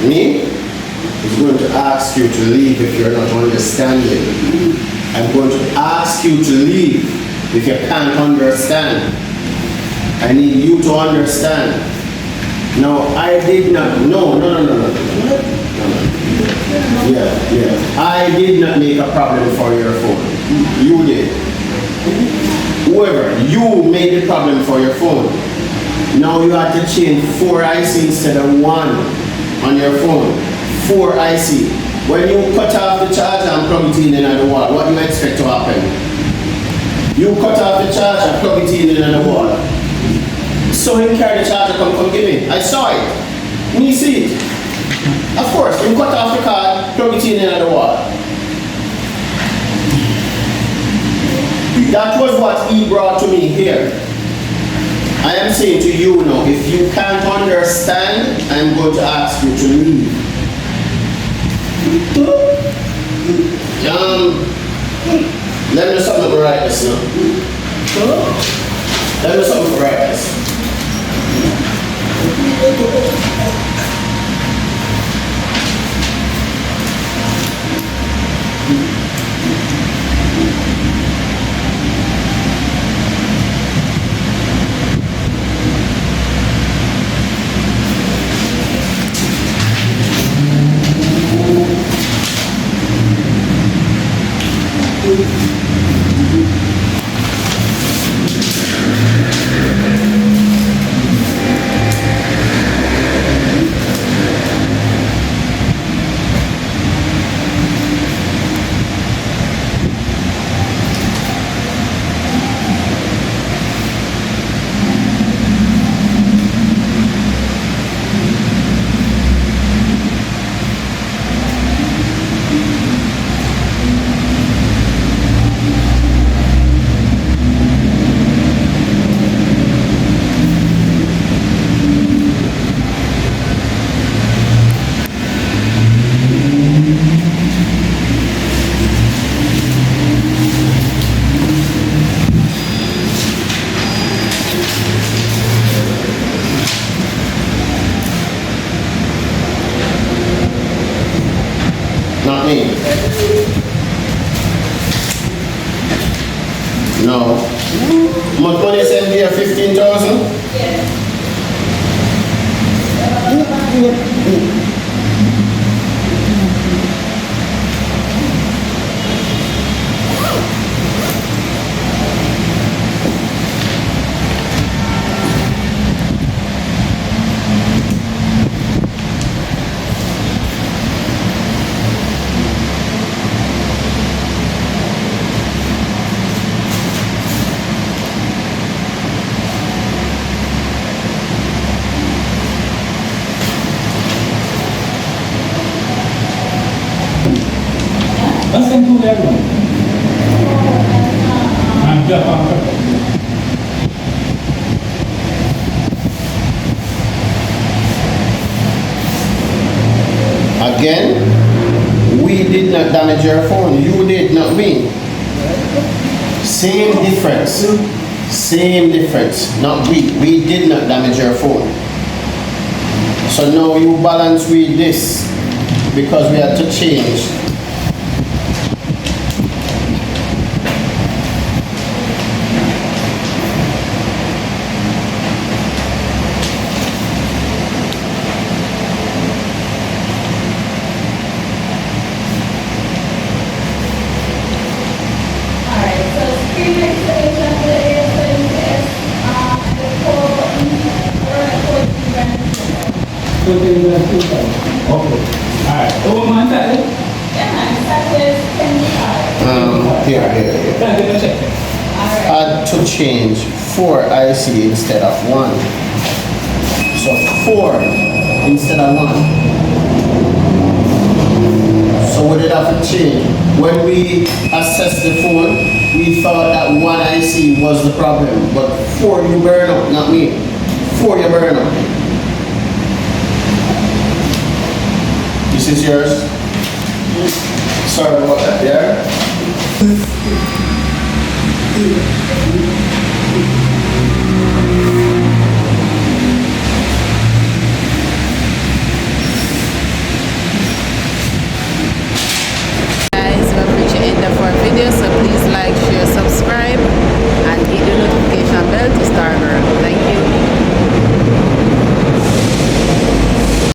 Me is going to ask you to leave if you're not understanding. I'm going to ask you to leave if you can't understand. I need you to understand. No, I did not. No. Yeah. I did not make a problem for your phone. You did. Whoever, you made the problem for your phone. Now you have to change 4 IC instead of 1 on your phone. 4 IC. When you cut off the charger and plug it in the wall, what do you expect to happen? You cut off the charger, plug it in the wall. So him carry the charger, come give me. I saw it. Me see it. Of course, you cut off the card, plug it in the wall. That was what he brought to me here. I am saying to you now, if you can't understand, I'm going to ask you to leave. Let me do something for right this now. Let me do something for right this. Not me. No. How much money is in here? 15,000? Yes. Listen to everyone. I'm just on purpose. Again, we did not damage your phone. You did, not me. Same difference. Same difference. Not we. We did not damage your phone. So now you balance with this because we had to change. Okay. Alright. Over my side. Yeah, man, that is 10 card. Here. Can I get a check? Add to change 4 IC instead of 1. So 4 instead of 1. So what did have to change? When we assessed the phone, we thought that 1 IC was the problem, but 4 you burn out, not me. 4 you burn out. This is yours. Sorry about that there.